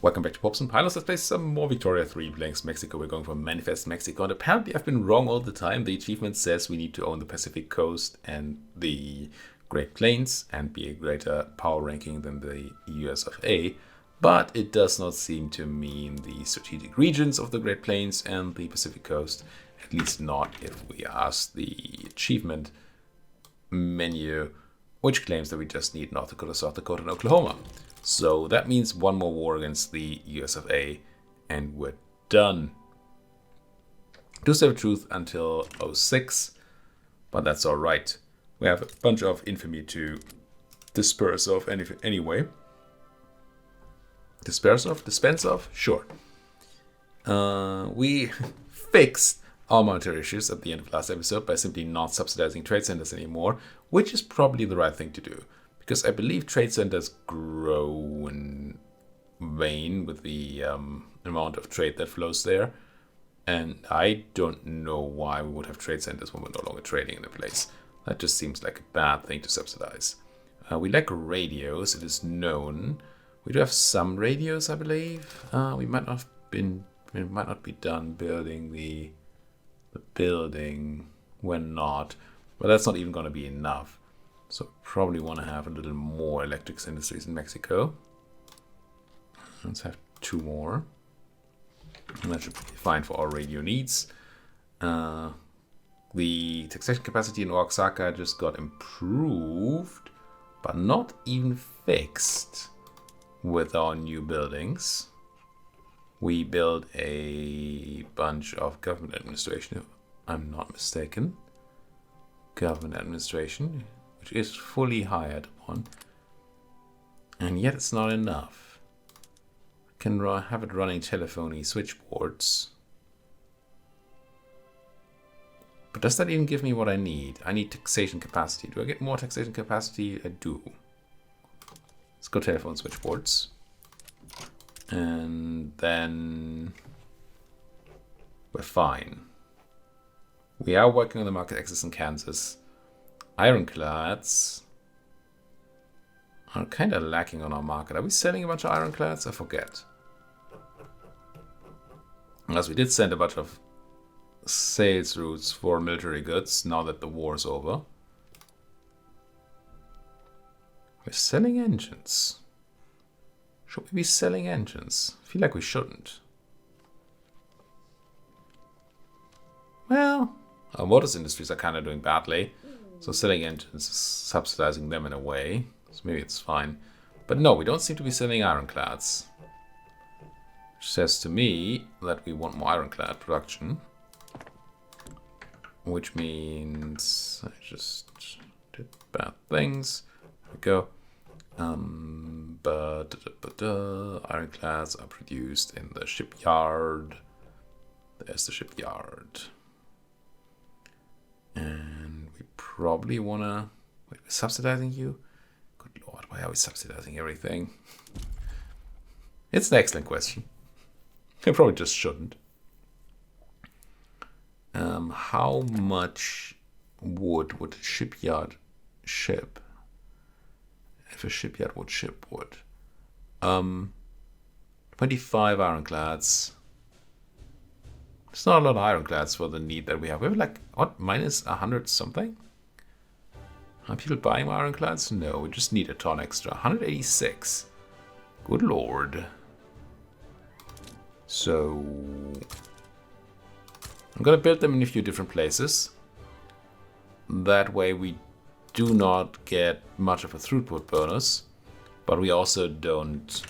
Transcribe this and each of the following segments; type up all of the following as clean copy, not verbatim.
Welcome back to Pops and Pilots. Let's play some more Victoria 3 playing Mexico. We're going for Manifest Mexico, and apparently I've been wrong all the time. The achievement says we need to own the Pacific Coast and the Great Plains and be a greater power ranking than the US of A, but it does not seem to mean the strategic regions of the Great Plains and the Pacific Coast, at least not if we ask the achievement menu, which claims that we just need North Dakota, South Dakota, and Oklahoma. So that means one more war against the US of A, and we're done. Do serve of truth until 06, but that's all right. We have a bunch of infamy to disperse of anyway. Dispense of? Sure. We fixed our monetary issues at the end of last episode by simply not subsidizing trade centers anymore, which is probably the right thing to do. Because I believe trade centers grow in vain with the amount of trade that flows there. And I don't know why we would have trade centers when we're no longer trading in a place. That just seems like a bad thing to subsidize. We lack radios, it is known. We do have some radios, I believe. We might not be done building the building. We're not. But that's not even going to be enough. So probably want to have a little more electric industries in Mexico. Let's have 2 more. And that should be fine for our radio needs. The taxation capacity in Oaxaca just got improved, but not even fixed with our new buildings. We built a bunch of government administration, if I'm not mistaken. Government administration, which is fully hired upon, and yet it's not enough. I can have it running telephony switchboards, but does that even give me what I need? I need taxation capacity. Do I get more taxation capacity? I do. Let's go telephone switchboards, and then we're fine. We are working on the market access in Kansas. Ironclads are kind of lacking on our market. Are we selling a bunch of ironclads? I forget. Unless we did send a bunch of sales routes for military goods now that the war is over. We're selling engines. Should we be selling engines? I feel like we shouldn't. Well, our motors industries are kind of doing badly. So selling engines is subsidizing them in a way. So maybe it's fine. But no, we don't seem to be selling ironclads. Which says to me that we want more ironclad production. Which means I just did bad things. There we go. Ironclads are produced in the shipyard. There's the shipyard. And we probably want to... Wait, we're subsidizing you? Good lord, why are we subsidizing everything? It's an excellent question. I probably just shouldn't. How much wood would a shipyard ship? If a shipyard would ship wood. 25 ironclads. It's not a lot of ironclads for the need that we have. We have like, what, minus 100 something? Are people buying ironclads? No, we just need a ton extra. 186. Good lord. So, I'm going to build them in a few different places. That way we do not get much of a throughput bonus, but we also don't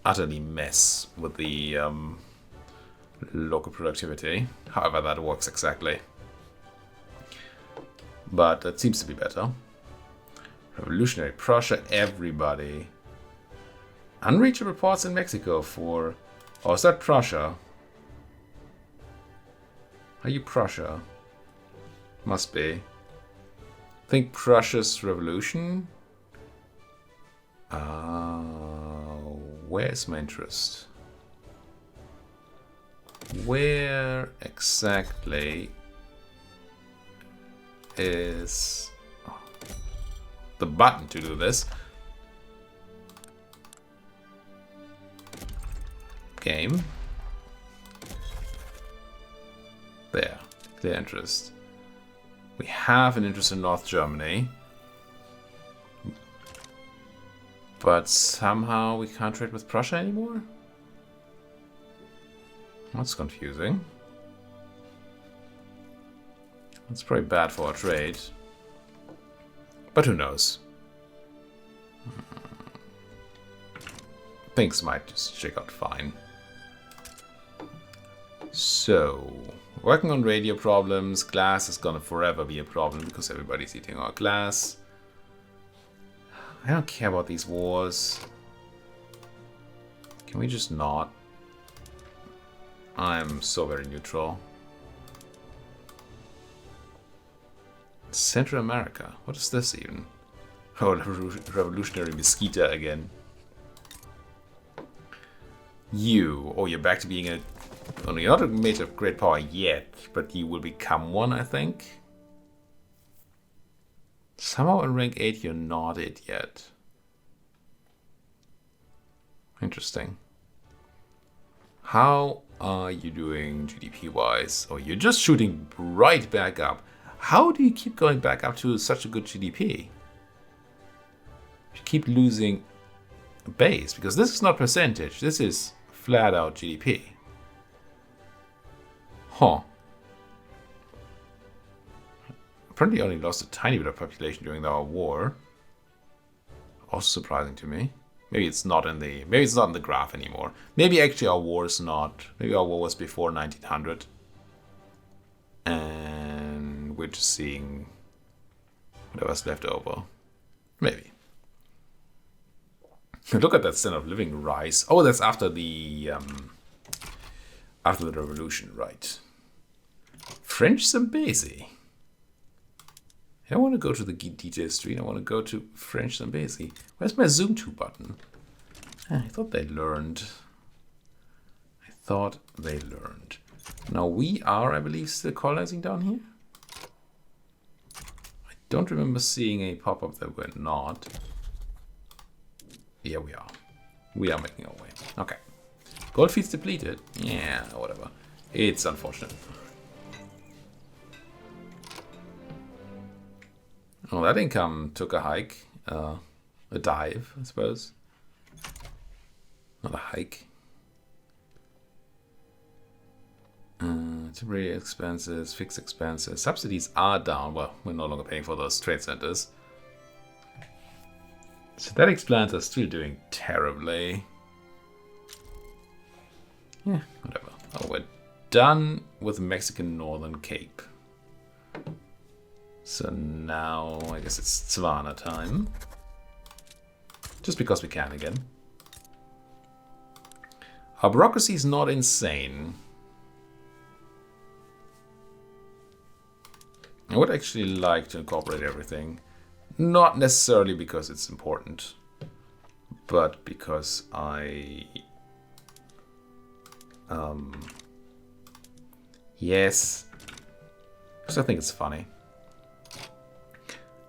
utterly mess with the local productivity, however that works exactly. But it seems to be better. Revolutionary Prussia, everybody. Unreachable reports in Mexico for... Oh, is that Prussia? Are you Prussia? Must be. I think Prussia's revolution. Where's my interest? Where exactly is the button to do this? Game. There. Clear interest. We have an interest in North Germany. But somehow we can't trade with Prussia anymore? That's confusing. That's probably bad for our trade. But who knows? Things might just check out fine. So, working on radio problems. Glass is gonna forever be a problem because everybody's eating our glass. I don't care about these wars. Can we just not? I'm so very neutral. Central America. What is this even? Oh, revolutionary mosquito again. You. Oh, you're back to being a... Oh, you're not a major great power yet, but you will become one, I think. Somehow in rank 8 you're not it yet. Interesting. How are you doing GDP-wise? Oh, you're just shooting right back up. How do you keep going back up to such a good GDP? You keep losing base, because this is not percentage. This is flat out GDP. Huh. Apparently only lost a tiny bit of population during our war. Also surprising to me. Maybe it's not in the graph anymore. Maybe actually our war is not. Maybe our war was before 1900. And we're just seeing whatever's left over. Maybe. Look at that standard of living rise. Oh, that's after the revolution, right? French Zambezi. I don't want to go to the details screen. I want to go to French Zambezi. Where's my zoom to button? I thought they learned. Now we are, I believe, still colonizing down here. I don't remember seeing a pop-up that we're not. Yeah, we are. We are making our way. Okay. Goldfields depleted. Yeah, whatever. It's unfortunate. Oh, that income took a hike. A dive, I suppose. Not a hike. Temporary expenses, fixed expenses. Subsidies are down. Well, we're no longer paying for those trade centers. Synthetic plants are still doing terribly. Yeah, whatever. Oh, we're done with Mexican Northern Cape. So now, I guess it's Tsvana time. Just because we can again. Our bureaucracy is not insane. I would actually like to incorporate everything. Not necessarily because it's important, but because yes, because I think it's funny.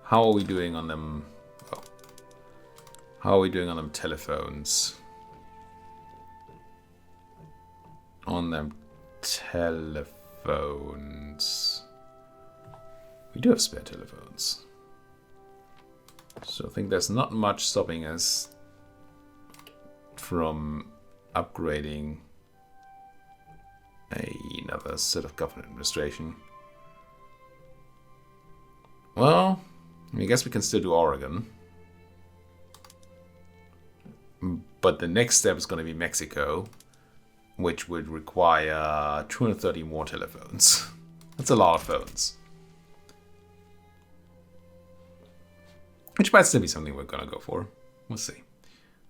How are we doing on them? Oh. How are we doing on them telephones? On them telephones. We do have spare telephones. So I think there's not much stopping us from upgrading another set of government administration. Well, I guess we can still do Oregon. But the next step is going to be Mexico, which would require 230 more telephones. That's a lot of phones. Which might still be something we're going to go for. We'll see.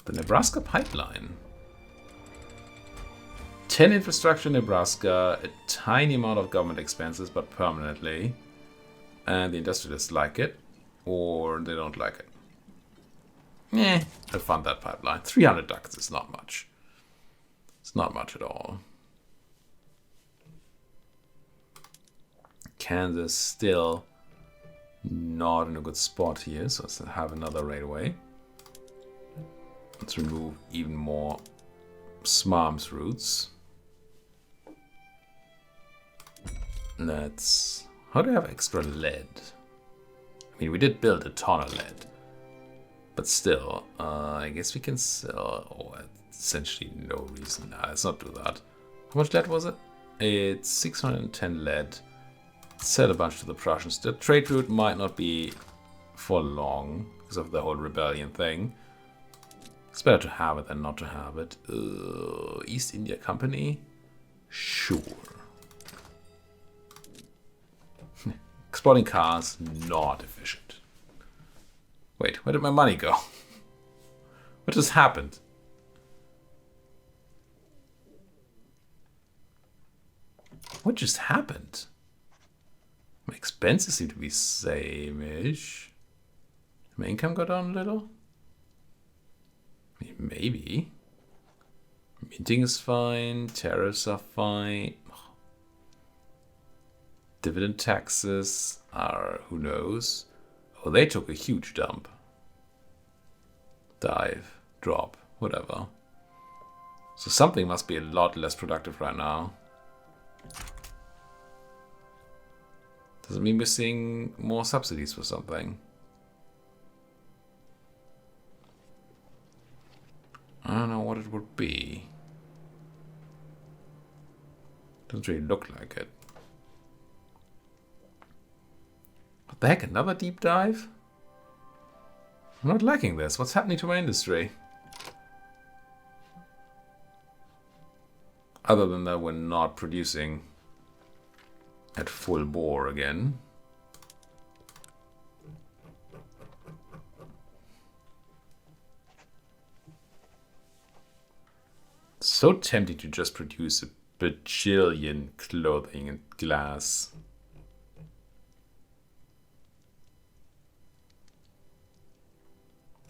The Nebraska pipeline. 10 infrastructure in Nebraska, a tiny amount of government expenses, but permanently. And the industrialists like it, or they don't like it. I'll fund that pipeline. 300 ducats is not much. It's not much at all. Kansas still not in a good spot here, so let's have another railway. Let's remove even more Smarms routes. Let's... How do I have extra lead? I mean, we did build a ton of lead. But still, I guess we can sell... Oh, essentially no reason. Nah, let's not do that. How much lead was it? It's 610 lead. Sell a bunch to the Prussians. The trade route might not be for long because of the whole rebellion thing. It's better to have it than not to have it. East India Company? Sure. Exporting cars, not efficient. Wait, where did my money go? What just happened? What just happened? My expenses seem to be same-ish. My income go down a little? Maybe. Minting is fine. Tariffs are fine. Dividend taxes are... who knows? Oh, they took a huge dump. Dive. Drop. Whatever. So something must be a lot less productive right now. Does it mean we're seeing more subsidies for something? I don't know what it would be. Doesn't really look like it. What the heck, another deep dive? I'm not liking this. What's happening to my industry? Other than that, we're not producing at full bore again. So tempting to just produce a bajillion clothing and glass.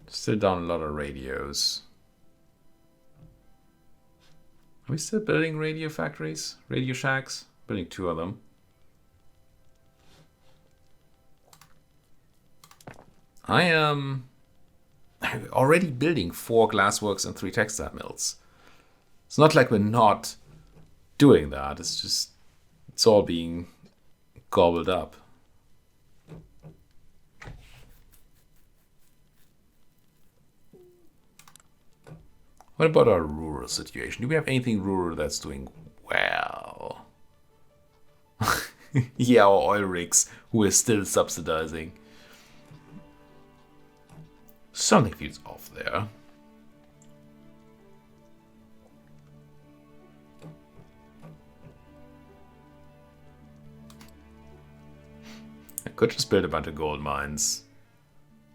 Still down a lot of radios. Are we still building radio factories? Radio shacks? Building 2 of them. I am already building 4 glassworks and 3 textile mills. It's not like we're not doing that. It's just, it's all being gobbled up. What about our rural situation? Do we have anything rural that's doing well? Yeah, our oil rigs, who are still subsidizing. Something feels off there. I could just build a bunch of gold mines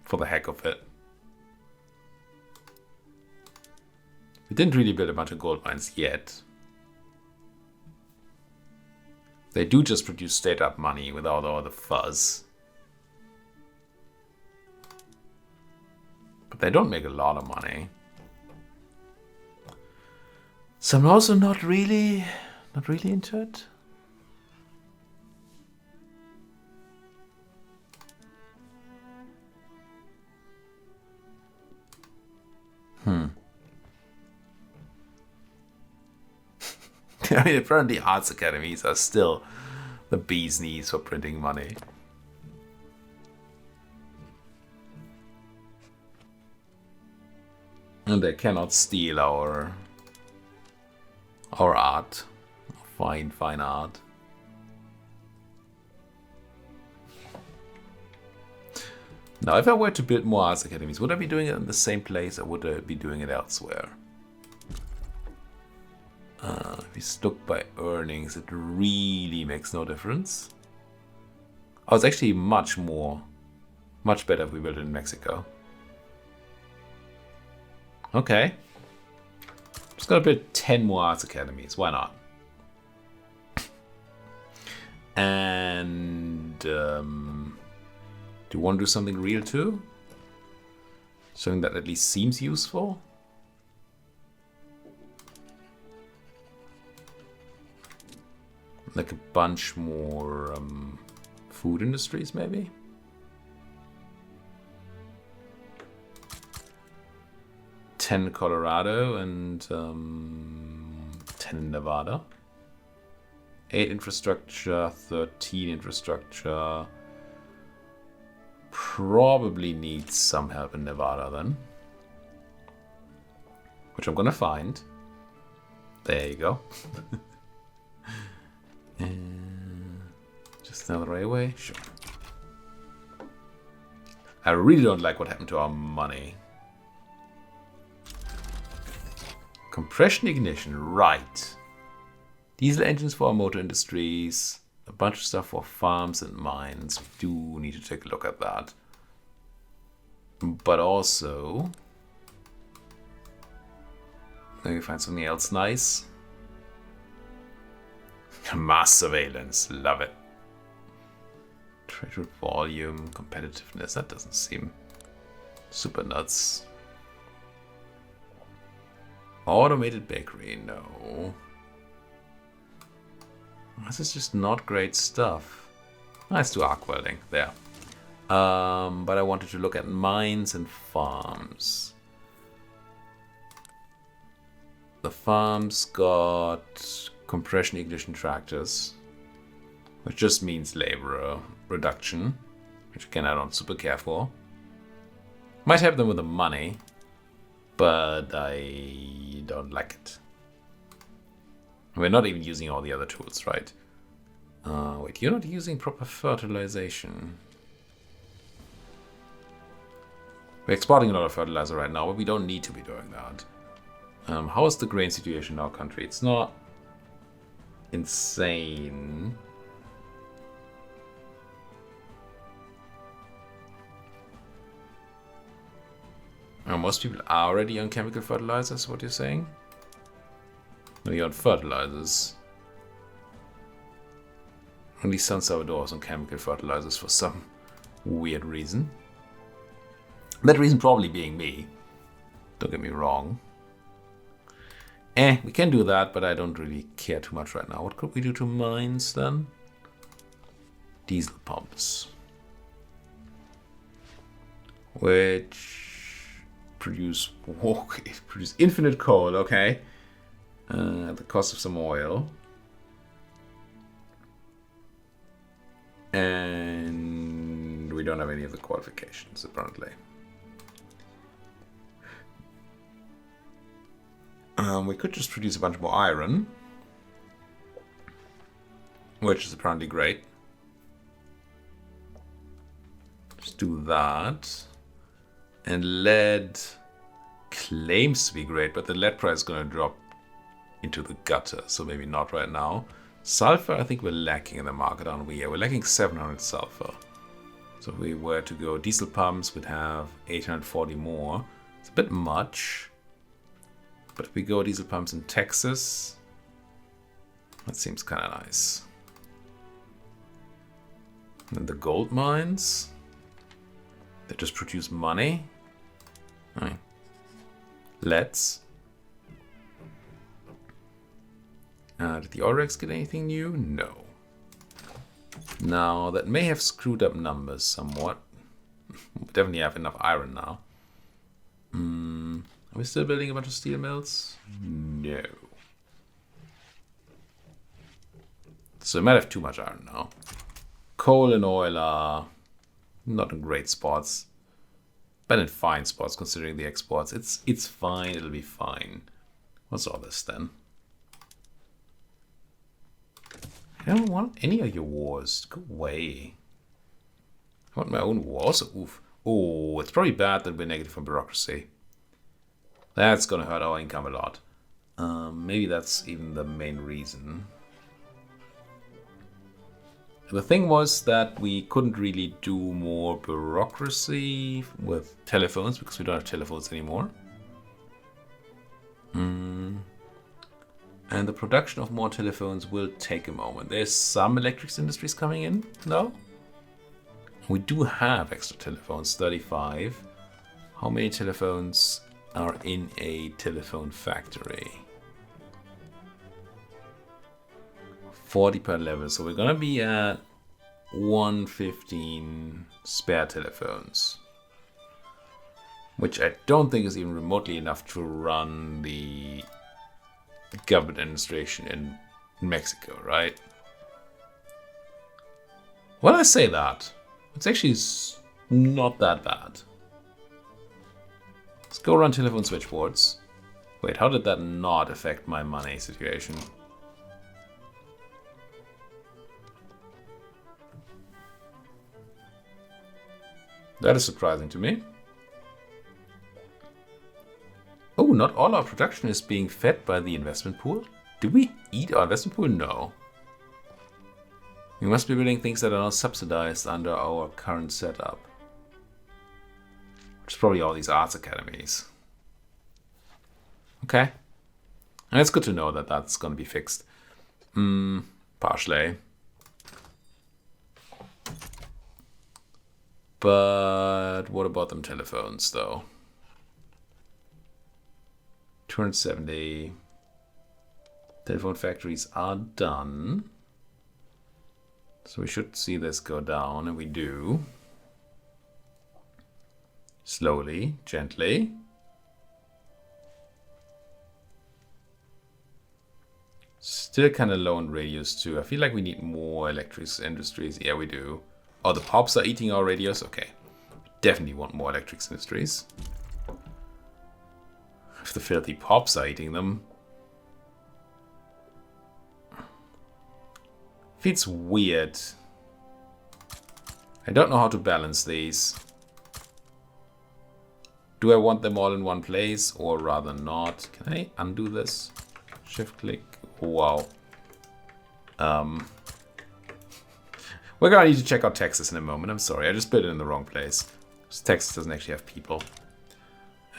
for the heck of it. We didn't really build a bunch of gold mines yet. They do just produce straight up money without all the fuzz. But they don't make a lot of money. So I'm also not really into it. I mean, apparently arts academies are still the bee's knees for printing money. And they cannot steal our art. Fine art. Now, if I were to build more arts academies, would I be doing it in the same place or would I be doing it elsewhere? If we look by earnings, it really makes no difference. Oh, it's actually much better if we build it in Mexico. Okay. Just gonna build 10 more arts academies. Why not? And do you want to do something real too? Something that at least seems useful? Like a bunch more food industries, maybe? $10 Colorado and 10 in Nevada. 8 infrastructure, 13 infrastructure. Probably needs some help in Nevada then. Which I'm gonna find. There you go. Just another railway? Sure. I really don't like what happened to our money. Compression ignition, right. Diesel engines for our motor industries. A bunch of stuff for farms and mines. We do need to take a look at that. But also, maybe find something else nice. Mass surveillance, love it. Trade route volume, competitiveness, that doesn't seem super nuts. Automated bakery, no. This is just not great stuff. Let's do arc welding, there. But I wanted to look at mines and farms. The farms got compression ignition tractors, which just means labor reduction, which again I don't super care for. Might help them with the money, but I don't like it. We're not even using all the other tools, right? Wait, you're not using proper fertilization. We're exporting a lot of fertilizer right now, but we don't need to be doing that. How is the grain situation in our country? It's not insane. Most people are already on chemical fertilizers, what you're saying? No, you're on fertilizers. Only San Salvador is on chemical fertilizers for some weird reason. That reason probably being me. Don't get me wrong. We can do that, but I don't really care too much right now. What could we do to mines then? Diesel pumps. Which produce infinite coal, okay. At the cost of some oil. And we don't have any of the qualifications, apparently. We could just produce a bunch more iron, which is apparently great. Just do that. And lead claims to be great, but the lead price is going to drop into the gutter, so maybe not right now. Sulfur, I think we're lacking in the market, aren't we? Yeah, we're lacking 700 sulfur. So if we were to go diesel pumps, we'd have 840 more. It's a bit much. But if we go diesel pumps in Texas, that seems kind of nice. And the gold mines, they just produce money. All right. Let's. Did the Oryx get anything new? No. Now, that may have screwed up numbers somewhat. We definitely have enough iron now. Are we still building a bunch of steel mills? No. So we might have too much iron now. Coal and oil are not in great spots, but in fine spots considering the exports. It's fine, it'll be fine. What's all this then? I don't want any of your wars. Go away. I want my own wars. Oof. Oh, it's probably bad that we're negative on bureaucracy. That's gonna hurt our income a lot. Maybe that's even the main reason. The thing was that we couldn't really do more bureaucracy with telephones because we don't have telephones anymore. And the production of more telephones will take a moment. There's some electrics industries coming in, no? We do have extra telephones, 35. How many telephones are in a telephone factory? 40 per level, so we're gonna be at 115 spare telephones, which I don't think is even remotely enough to run the government administration in Mexico, right? When I say that, it's actually not that bad. Let's go run telephone switchboards. Wait, how did that not affect my money situation? That is surprising to me. Oh, not all our production is being fed by the investment pool? Do we eat our investment pool? No. We must be building things that are not subsidized under our current setup. Which is probably all these arts academies. Okay. And it's good to know that that's going to be fixed. Partially. But what about them telephones, though? 270. Telephone factories are done. So we should see this go down, and we do. Slowly, gently. Still kind of low on radios too. I feel like we need more electric industries. Yeah, we do. Oh, the pops are eating our radios? Okay. Definitely want more electric industries. If the filthy pops are eating them. Feels weird. I don't know how to balance these. Do I want them all in one place or rather not? Can I undo this? Shift click. Wow. We're gonna need to check out Texas in a moment. I'm sorry, I just put it in the wrong place. Texas doesn't actually have people.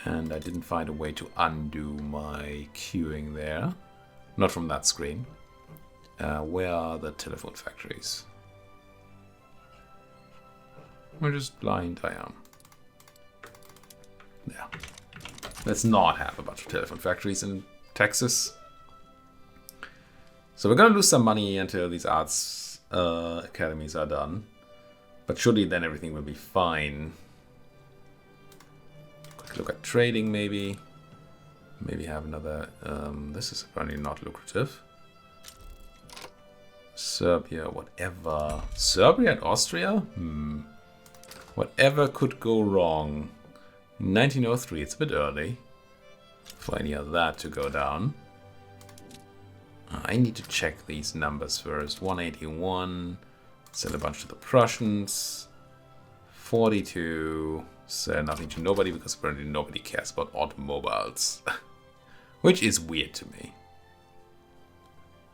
And I didn't find a way to undo my queuing there. Not from that screen. Where are the telephone factories? We're just blind, I am. Yeah. Let's not have a bunch of telephone factories in Texas. So we're gonna lose some money until these arts academies are done. But surely then everything will be fine. Quick look at trading maybe. Maybe have another... this is apparently not lucrative. Serbia, whatever. Serbia and Austria? Whatever could go wrong. 1903, it's a bit early for any of that to go down. I need to check these numbers first. 181, sell a bunch to the Prussians. 42, sell nothing to nobody because apparently nobody cares about automobiles. Which is weird to me.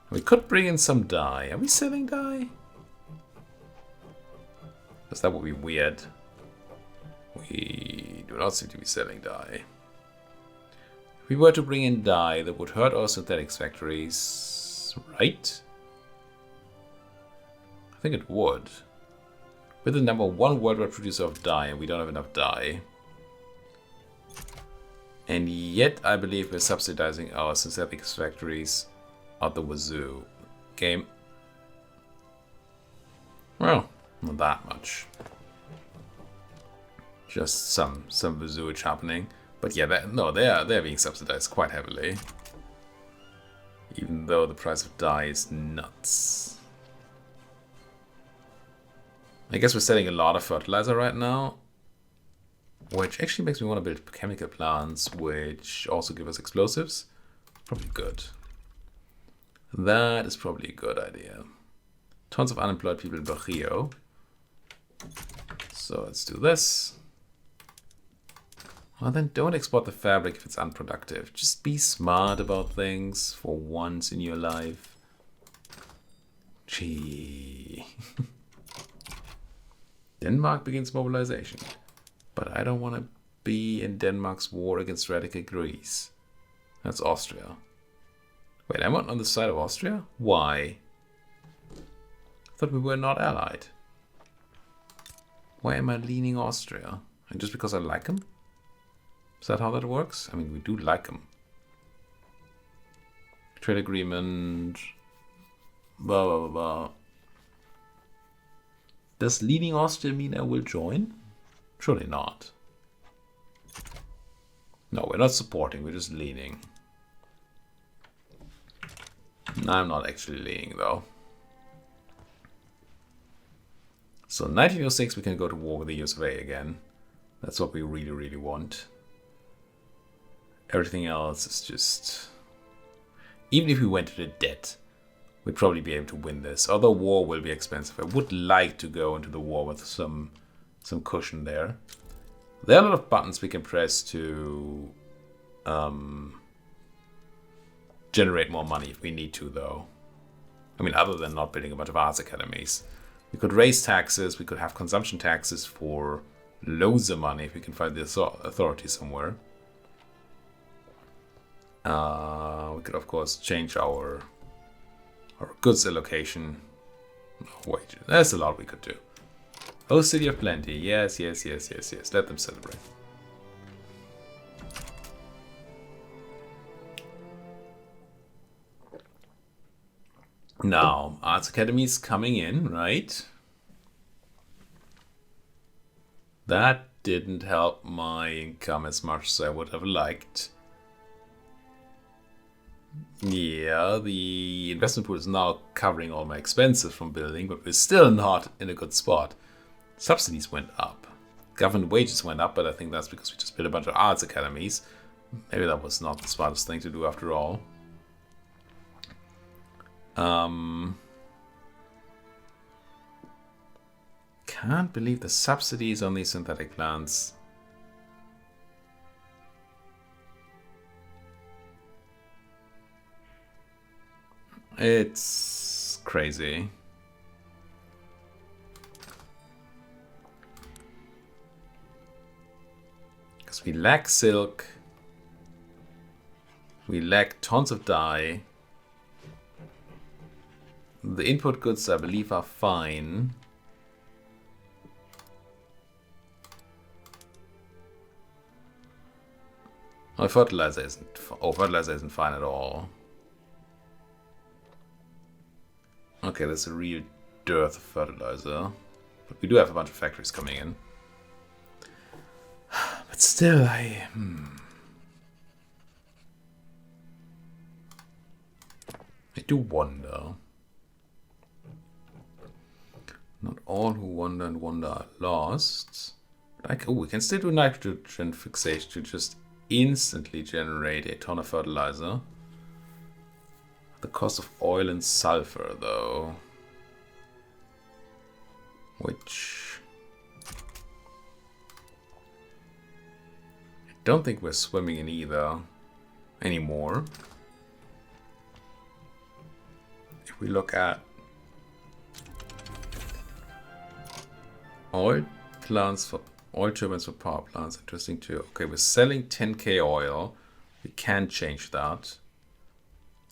We could bring in some dye. Are we selling dye? Because that would be weird. We do not seem to be selling dye. If we were to bring in dye, that would hurt our synthetics factories, right? I think it would. We're the #1 worldwide producer of dye, and we don't have enough dye. And yet, I believe we're subsidizing our synthetics factories out the wazoo. Game. Well, not that much. Just some wazooage happening. But yeah, they're being subsidized quite heavily. Even though the price of dye is nuts. I guess we're selling a lot of fertilizer right now. Which actually makes me want to build chemical plants, which also give us explosives. Probably good. That is probably a good idea. Tons of unemployed people in Barrio. So let's do this. Well, then don't export the fabric if it's unproductive. Just be smart about things for once in your life. Gee. Denmark begins mobilization. But I don't want to be in Denmark's war against radical Greece. That's Austria. Wait, I'm on the side of Austria? Why? I thought we were not allied. Why am I leaning Austria? And just because I like them? Is that how that works? I mean, we do like them. Trade agreement. Blah, blah, blah, blah. Does leaning Austria mean I will join? Surely not. No, we're not supporting, we're just leaning. I'm not actually leaning though. So 1906 we can go to war with the US of A again. That's what we really, really want. Everything else is just... Even if we went to the debt, we'd probably be able to win this. Although war will be expensive. I would like to go into the war with some cushion there. There are a lot of buttons we can press to generate more money if we need to, though. I mean, other than not building a bunch of arts academies. We could raise taxes, we could have consumption taxes for loads of money if we can find the authority somewhere. We could, of course, change our goods allocation. Wages. There's a lot we could do. Oh, City of Plenty. Yes, yes, yes, yes, yes. Let them celebrate. Now, Arts Academy is coming in, right? That didn't help my income as much as I would have liked. Yeah, the investment pool is now covering all my expenses from building, but we're still not in a good spot. Subsidies went up. Government wages went up, but I think that's because we just built a bunch of arts academies. Maybe that was not the smartest thing to do after all. Can't believe the subsidies on these synthetic plants. It's crazy. Because we lack silk. We lack tons of dye. The input goods, I believe, are fine. Oh, fertilizer isn't fine at all. Okay, there's a real dearth of fertilizer. But we do have a bunch of factories coming in. But still, I do wonder. Not all who wander and wander are lost. Like, oh, we can still do nitrogen fixation to just instantly generate a ton of fertilizer. The cost of oil and sulfur, though. Which... I don't think we're swimming in either anymore. If we look at oil plants for oil turbines for power plants, interesting too. Okay, we're selling 10k oil. We can change that.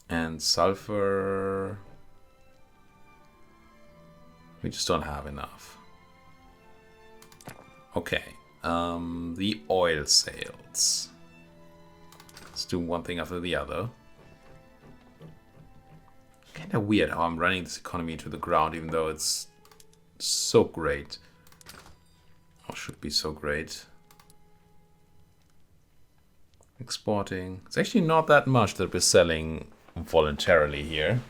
And sulfur, we just don't have enough. Okay, the oil sales. Let's do one thing after the other. Kind of weird how I'm running this economy into the ground, even though it's so great. Or should be so great. Exporting. It's actually not that much that we're selling voluntarily here.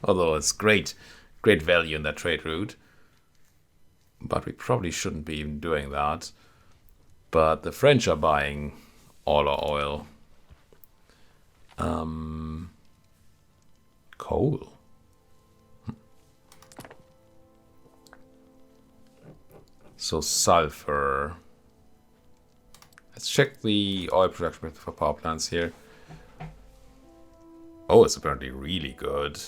Although it's great value in that trade route. But we probably shouldn't be even doing that. But the French are buying all our oil. Coal. So sulfur. Let's check the oil production method for power plants here. Oh, it's apparently really good.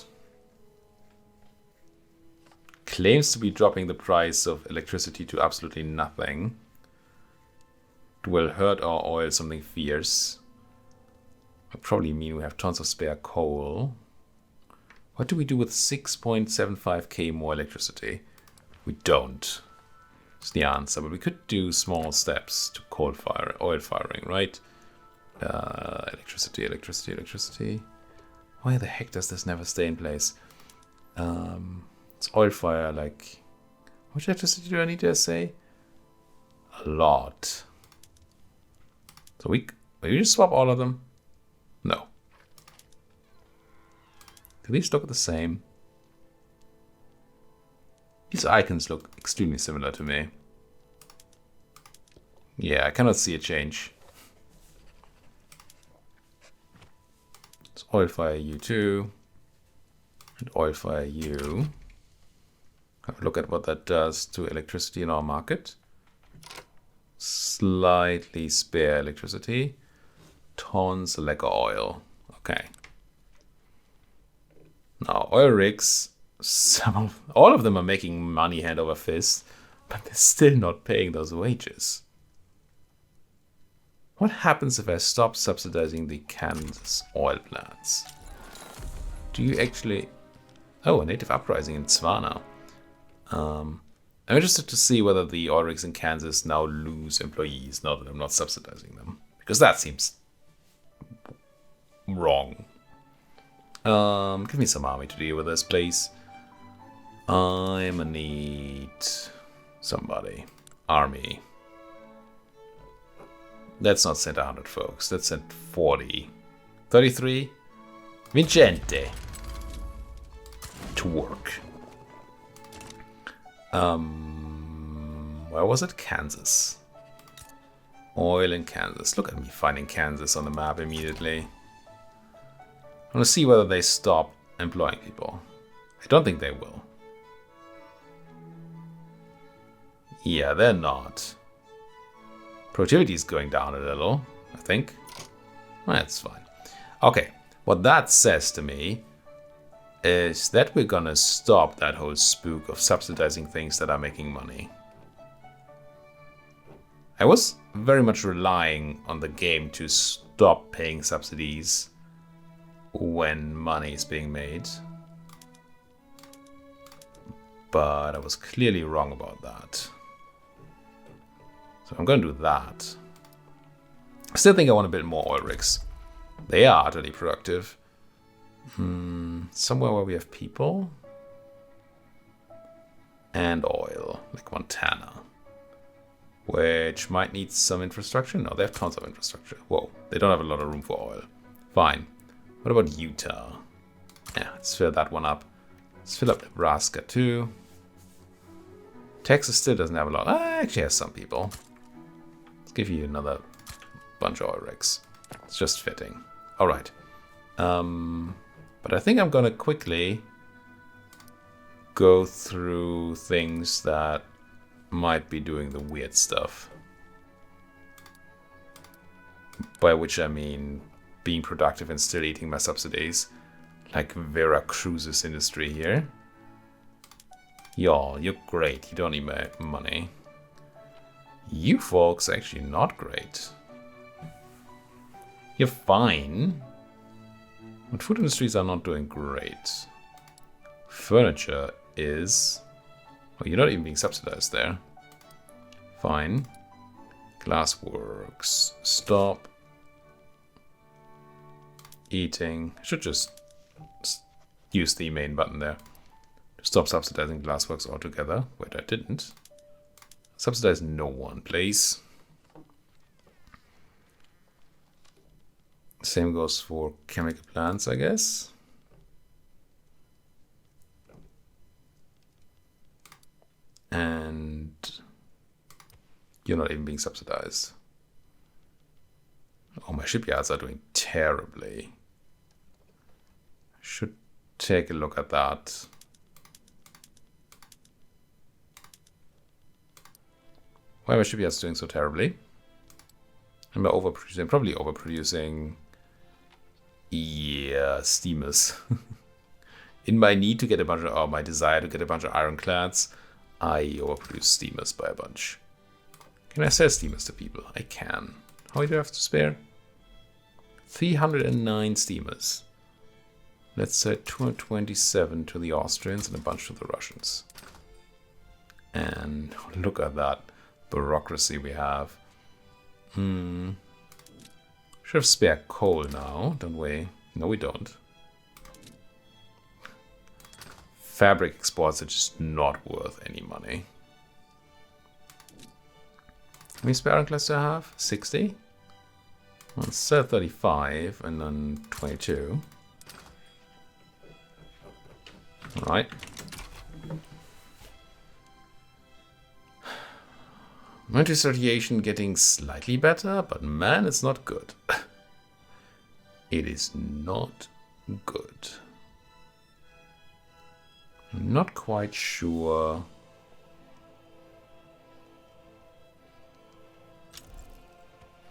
Claims to be dropping the price of electricity to absolutely nothing. It will hurt our oil something fierce. That probably mean we have tons of spare coal. What do we do with 6.75k more electricity? We don't. That's the answer, but we could do small steps to oil firing, right? Electricity. Why the heck does this never stay in place? It's oil fire, like... How much electricity do I need to say? A lot. So will you just swap all of them? No. Do these look the same? These icons look extremely similar to me. Yeah, I cannot see a change. It's oil fire U2 and oil fire U. Have a look at what that does to electricity in our market. Slightly spare electricity. Tons like oil. Okay. Now, oil rigs, all of them are making money hand over fist, but they're still not paying those wages. What happens if I stop subsidizing the Kansas oil plants? Do you actually... Oh, a native uprising in Tswana. I'm interested to see whether the oil rigs in Kansas now lose employees now that I'm not subsidizing them. Because that seems wrong. Give me some army to deal with this, please. I'm gonna need somebody. Army. Let's not send 100 folks. Let's send 40. 33. Vincente. To work. Where was it? Kansas. Oil in Kansas. Look at me finding Kansas on the map immediately. I want to see whether they stop employing people. I don't think they will. Yeah, they're not. Productivity is going down a little, I think. That's fine. Okay, what that says to me is that we're gonna stop that whole spook of subsidizing things that are making money. I was very much relying on the game to stop paying subsidies when money is being made. But I was clearly wrong about that. So I'm going to do that. I still think I want a bit more oil rigs. They are utterly productive. Somewhere where we have people. And oil, like Montana. Which might need some infrastructure. No, they have tons of infrastructure. Whoa, they don't have a lot of room for oil. Fine. What about Utah? Yeah, let's fill that one up. Let's fill up Nebraska too. Texas still doesn't have a lot. Actually has some people. Let's give you another bunch of oil rigs. It's just fitting. All right. But I think I'm going to quickly go through things that might be doing the weird stuff. By which I mean being productive and still eating my subsidies. Like Veracruz's industry here. Y'all, you're great. You don't need my money. You folks are actually not great. You're fine. But food industries are not doing great. Furniture is... Oh, you're not even being subsidized there. Fine. Glassworks. Stop. Eating. I should just use the main button there. To stop subsidizing glassworks altogether. Wait, I didn't. Subsidize no one, please. Same goes for chemical plants, I guess. And you're not even being subsidized. Oh, my shipyards are doing terribly. Should take a look at that. Why are my shipyards doing so terribly? Am I overproducing? Probably overproducing. Yeah, steamers. In my need to get a bunch of, or my desire to get a bunch of ironclads, I overproduce steamers by a bunch. Can I sell steamers to people? I can. How many do I have to spare? 309 steamers. Let's say 227 to the Austrians and a bunch to the Russians. And look at that bureaucracy we have. Should have spare coal now, don't we? No, we don't. Fabric exports are just not worth any money. How many spare ironclads do I have? 60? Well, let's sell 35 and then 22. Alright. Mantis radiation getting slightly better, but man, it's not good. It is not good. I'm not quite sure.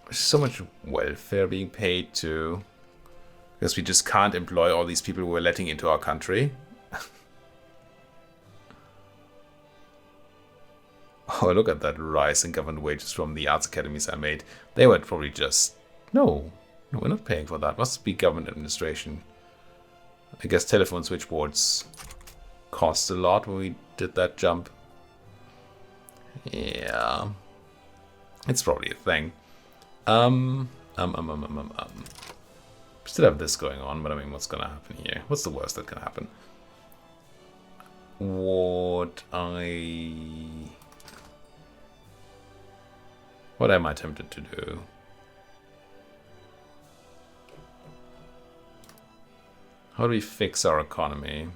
There's so much welfare being paid to. Because we just can't employ all these people we're letting into our country. Oh, look at that rise in government wages from the arts academies I made. They were probably just... No, we're not paying for that. Must be government administration. I guess telephone switchboards cost a lot when we did that jump. Yeah. It's probably a thing. Still have this going on, but I mean, what's gonna happen here? What's the worst that can happen? What am I tempted to do? How do we fix our economy?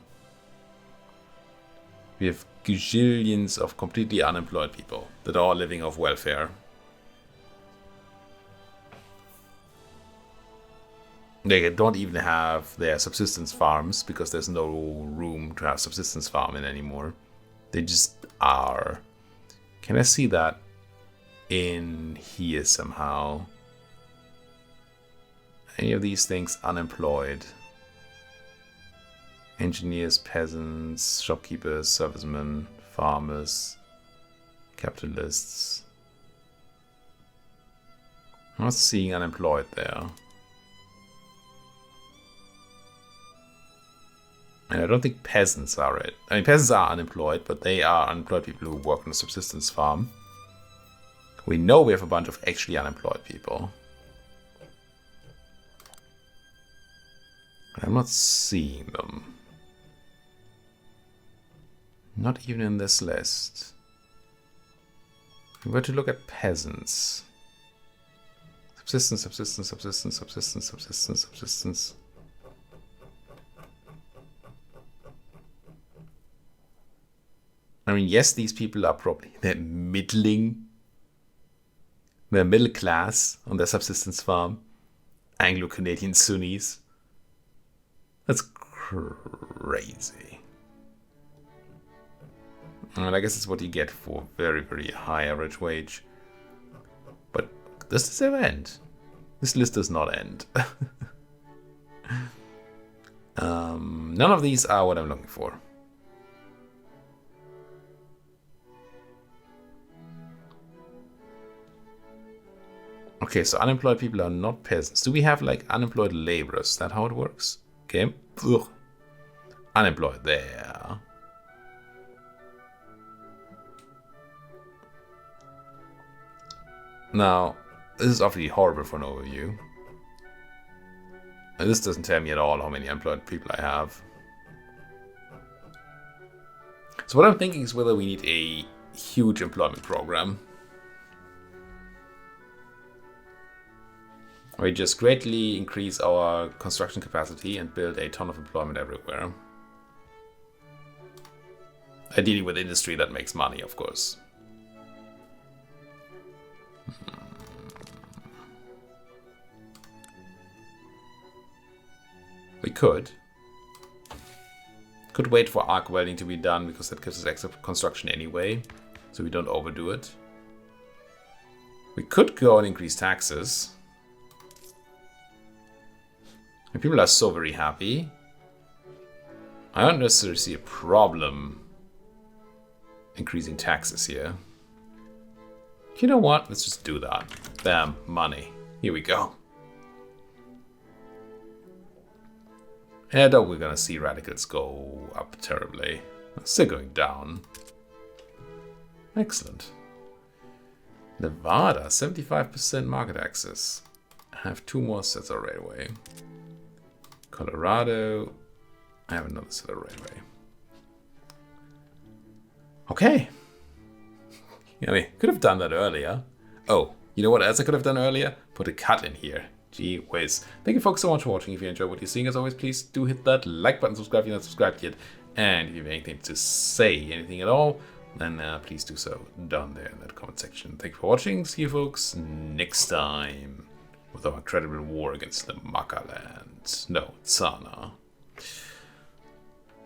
We have gazillions of completely unemployed people that are all living off welfare. They don't even have their subsistence farms because there's no room to have subsistence farming anymore. They just are. Can I see that in here somehow? Any of these things unemployed? Engineers, peasants, shopkeepers, servicemen, farmers, capitalists. I'm not seeing unemployed there. And I don't think peasants are it. I mean, peasants are unemployed, but they are unemployed people who work on a subsistence farm. We know we have a bunch of actually unemployed people. I'm not seeing them. Not even in this list. If we were to look at peasants. Subsistence, subsistence, subsistence, subsistence, subsistence, subsistence. I mean, yes, these people are probably, they're middle class on their subsistence farm. Anglo-Canadian Sunnis. That's crazy. And I guess it's what you get for very, very high average wage. But does this ever end? This list does not end. None of these are what I'm looking for. Okay, so unemployed people are not peasants. Do we have like unemployed laborers? Is that how it works? Okay. Ugh. Unemployed there. Now, this is obviously horrible for an overview. And this doesn't tell me at all how many unemployed people I have. So what I'm thinking is whether we need a huge employment program. We just greatly increase our construction capacity and build a ton of employment everywhere. Ideally with industry that makes money, of course. We could wait for arc welding to be done because that gives us extra construction anyway, so we don't overdo it. We could go and increase taxes. And people are so very happy. I don't necessarily see a problem increasing taxes here. You know what? Let's just do that. Bam, money. Here we go. I doubt we're gonna see radicals go up terribly. Still going down. Excellent. Nevada, 75% market access. I have 2 more sets of railway. Colorado, I have another set of railway. Okay. I mean, could have done that earlier. Oh, you know what else I could have done earlier? Put a cut in here. Gee whiz. Thank you folks so much for watching. If you enjoyed what you're seeing, as always, please do hit that like button, subscribe if you're not subscribed yet. And if you have anything to say, anything at all, then please do so down there in that comment section. Thank you for watching. See you folks next time with our incredible war against the Makaland. No, Tsana.